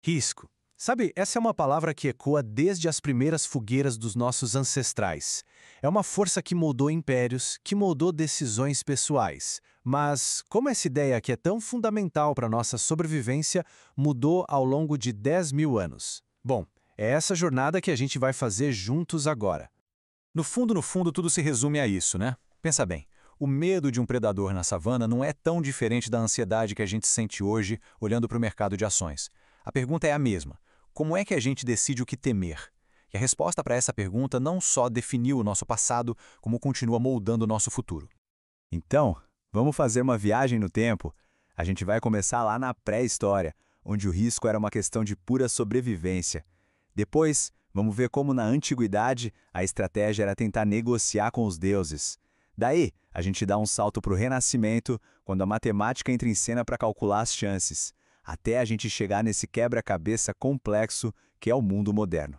Risco. Sabe, essa é uma palavra que ecoa desde as primeiras fogueiras dos nossos ancestrais. É uma força que moldou impérios, que moldou decisões pessoais. Mas como essa ideia que é tão fundamental para a nossa sobrevivência mudou ao longo de 10 mil anos? Bom, é essa jornada que a gente vai fazer juntos agora. No fundo, tudo se resume a isso, né? Pensa bem, o medo de um predador na savana não é tão diferente da ansiedade que a gente sente hoje olhando para o mercado de ações. A pergunta é a mesma. Como é que a gente decide o que temer? E a resposta para essa pergunta não só definiu o nosso passado, como continua moldando o nosso futuro. Então, vamos fazer uma viagem no tempo? A gente vai começar lá na pré-história, onde o risco era uma questão de pura sobrevivência. Depois, vamos ver como na antiguidade a estratégia era tentar negociar com os deuses. Daí, a gente dá um salto para o Renascimento, quando a matemática entra em cena para calcular as chances, até a gente chegar nesse quebra-cabeça complexo que é o mundo moderno.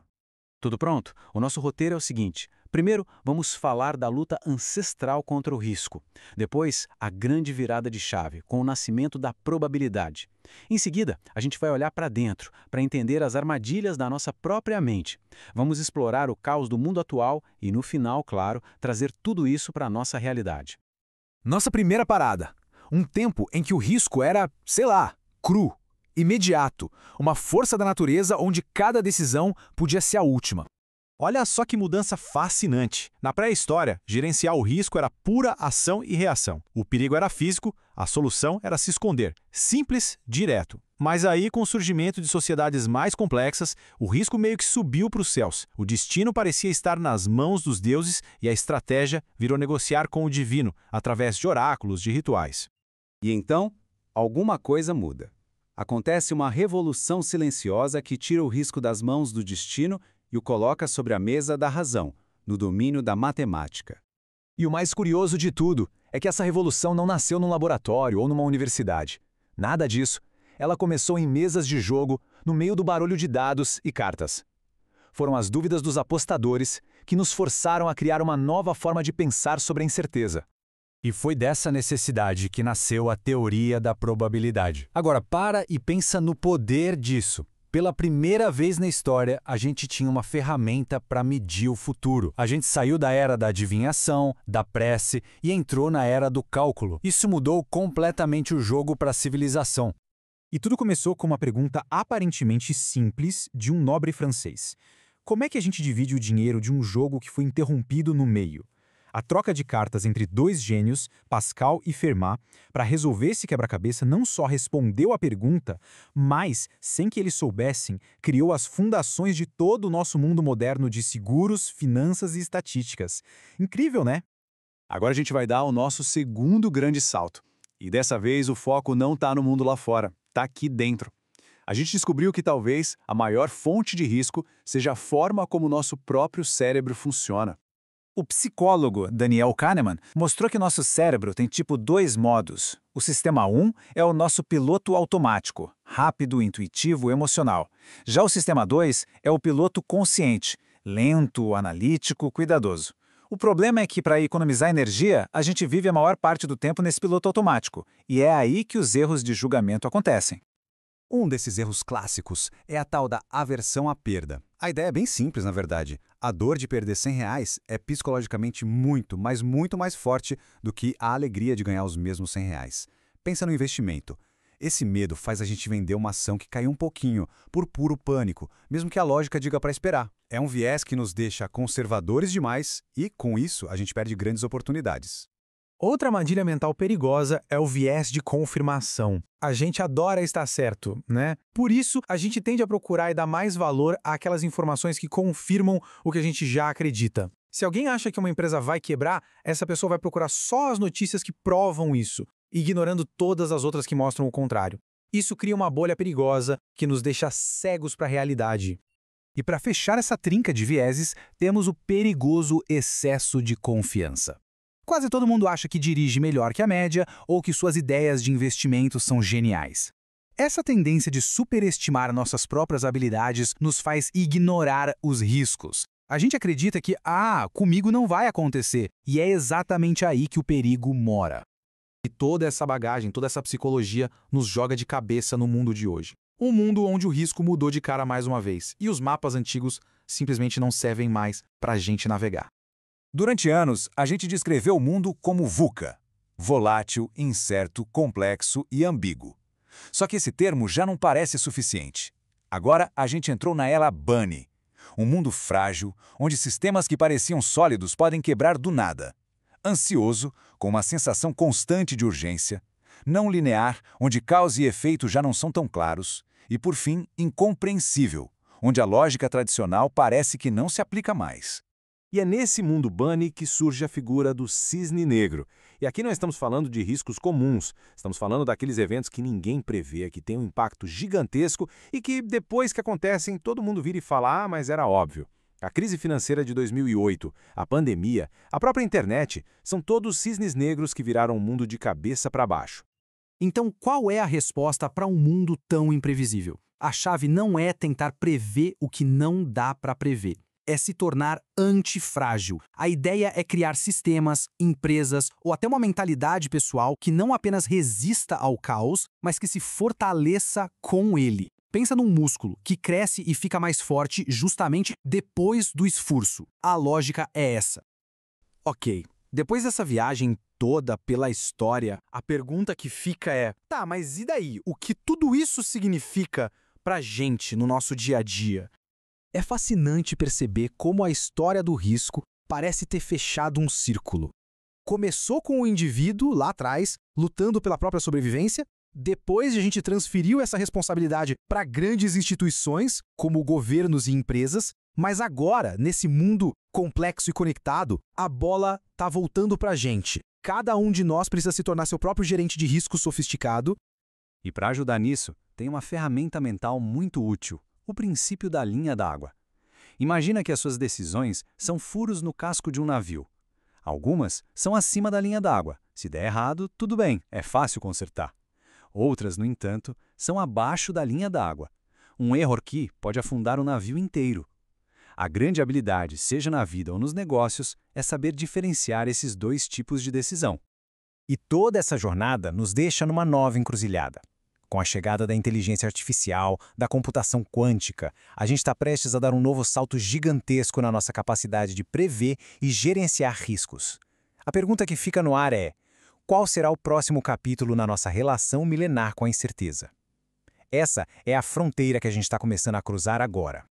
Tudo pronto? O nosso roteiro é o seguinte. Primeiro, vamos falar da luta ancestral contra o risco. Depois, a grande virada de chave, com o nascimento da probabilidade. Em seguida, a gente vai olhar para dentro, para entender as armadilhas da nossa própria mente. Vamos explorar o caos do mundo atual e, no final, claro, trazer tudo isso para a nossa realidade. Nossa primeira parada. Um tempo em que o risco era, sei lá, cru, imediato, uma força da natureza onde cada decisão podia ser a última. Olha só que mudança fascinante. Na pré-história, gerenciar o risco era pura ação e reação. O perigo era físico, a solução era se esconder. Simples, direto. Mas aí, com o surgimento de sociedades mais complexas, o risco meio que subiu para os céus. O destino parecia estar nas mãos dos deuses e a estratégia virou negociar com o divino, através de oráculos, de rituais. E então, alguma coisa muda. Acontece uma revolução silenciosa que tira o risco das mãos do destino e o coloca sobre a mesa da razão, no domínio da matemática. E o mais curioso de tudo é que essa revolução não nasceu num laboratório ou numa universidade. Nada disso. Ela começou em mesas de jogo, no meio do barulho de dados e cartas. Foram as dúvidas dos apostadores que nos forçaram a criar uma nova forma de pensar sobre a incerteza. E foi dessa necessidade que nasceu a teoria da probabilidade. Agora, para e pensa no poder disso. Pela primeira vez na história, a gente tinha uma ferramenta para medir o futuro. A gente saiu da era da adivinhação, da prece e entrou na era do cálculo. Isso mudou completamente o jogo para a civilização. E tudo começou com uma pergunta aparentemente simples de um nobre francês. Como é que a gente divide o dinheiro de um jogo que foi interrompido no meio? A troca de cartas entre dois gênios, Pascal e Fermat, para resolver esse quebra-cabeça não só respondeu à pergunta, mas, sem que eles soubessem, criou as fundações de todo o nosso mundo moderno de seguros, finanças e estatísticas. Incrível, né? Agora a gente vai dar o nosso segundo grande salto. E dessa vez o foco não está no mundo lá fora, está aqui dentro. A gente descobriu que talvez a maior fonte de risco seja a forma como o nosso próprio cérebro funciona. O psicólogo Daniel Kahneman mostrou que nosso cérebro tem tipo 2 modos. O sistema 1 é o nosso piloto automático, rápido, intuitivo, emocional. Já o sistema 2 é o piloto consciente, lento, analítico, cuidadoso. O problema é que, para economizar energia, a gente vive a maior parte do tempo nesse piloto automático, e é aí que os erros de julgamento acontecem. Um desses erros clássicos é a tal da aversão à perda. A ideia é bem simples, na verdade. A dor de perder R$ 100 é psicologicamente muito, mas muito mais forte do que a alegria de ganhar os mesmos R$ 100. Pensa no investimento. Esse medo faz a gente vender uma ação que caiu um pouquinho, por puro pânico, mesmo que a lógica diga para esperar. É um viés que nos deixa conservadores demais e, com isso, a gente perde grandes oportunidades. Outra armadilha mental perigosa é o viés de confirmação. A gente adora estar certo, né? Por isso, a gente tende a procurar e dar mais valor àquelas informações que confirmam o que a gente já acredita. Se alguém acha que uma empresa vai quebrar, essa pessoa vai procurar só as notícias que provam isso, ignorando todas as outras que mostram o contrário. Isso cria uma bolha perigosa que nos deixa cegos para a realidade. E para fechar essa trinca de vieses, temos o perigoso excesso de confiança. Quase todo mundo acha que dirige melhor que a média ou que suas ideias de investimento são geniais. Essa tendência de superestimar nossas próprias habilidades nos faz ignorar os riscos. A gente acredita que, comigo não vai acontecer, e é exatamente aí que o perigo mora. E toda essa bagagem, toda essa psicologia nos joga de cabeça no mundo de hoje. Um mundo onde o risco mudou de cara mais uma vez e os mapas antigos simplesmente não servem mais para a gente navegar. Durante anos, a gente descreveu o mundo como VUCA, volátil, incerto, complexo e ambíguo. Só que esse termo já não parece suficiente. Agora a gente entrou na era Bunny, um mundo frágil, onde sistemas que pareciam sólidos podem quebrar do nada. Ansioso, com uma sensação constante de urgência. Não linear, onde causa e efeito já não são tão claros. E, por fim, incompreensível, onde a lógica tradicional parece que não se aplica mais. E é nesse mundo Bunny que surge a figura do cisne negro. E aqui não estamos falando de riscos comuns, estamos falando daqueles eventos que ninguém prevê, que têm um impacto gigantesco e que, depois que acontecem, todo mundo vira e fala, mas era óbvio. A crise financeira de 2008, a pandemia, a própria internet, são todos cisnes negros que viraram o mundo de cabeça para baixo. Então, qual é a resposta para um mundo tão imprevisível? A chave não é tentar prever o que não dá para prever. É se tornar antifrágil. A ideia é criar sistemas, empresas ou até uma mentalidade pessoal que não apenas resista ao caos, mas que se fortaleça com ele. Pensa num músculo que cresce e fica mais forte justamente depois do esforço. A lógica é essa. Ok, depois dessa viagem toda pela história, a pergunta que fica é: tá, mas e daí? O que tudo isso significa pra gente no nosso dia a dia? É fascinante perceber como a história do risco parece ter fechado um círculo. Começou com o indivíduo lá atrás, lutando pela própria sobrevivência. Depois a gente transferiu essa responsabilidade para grandes instituições, como governos e empresas. Mas agora, nesse mundo complexo e conectado, a bola tá voltando pra gente. Cada um de nós precisa se tornar seu próprio gerente de risco sofisticado. E para ajudar nisso, tem uma ferramenta mental muito útil, o princípio da linha d'água. Imagina que as suas decisões são furos no casco de um navio. Algumas são acima da linha d'água. Se der errado, tudo bem, é fácil consertar. Outras, no entanto, são abaixo da linha d'água. Um erro aqui pode afundar o navio inteiro. A grande habilidade, seja na vida ou nos negócios, é saber diferenciar esses dois tipos de decisão. E toda essa jornada nos deixa numa nova encruzilhada. Com a chegada da inteligência artificial, da computação quântica, a gente está prestes a dar um novo salto gigantesco na nossa capacidade de prever e gerenciar riscos. A pergunta que fica no ar é: qual será o próximo capítulo na nossa relação milenar com a incerteza? Essa é a fronteira que a gente está começando a cruzar agora.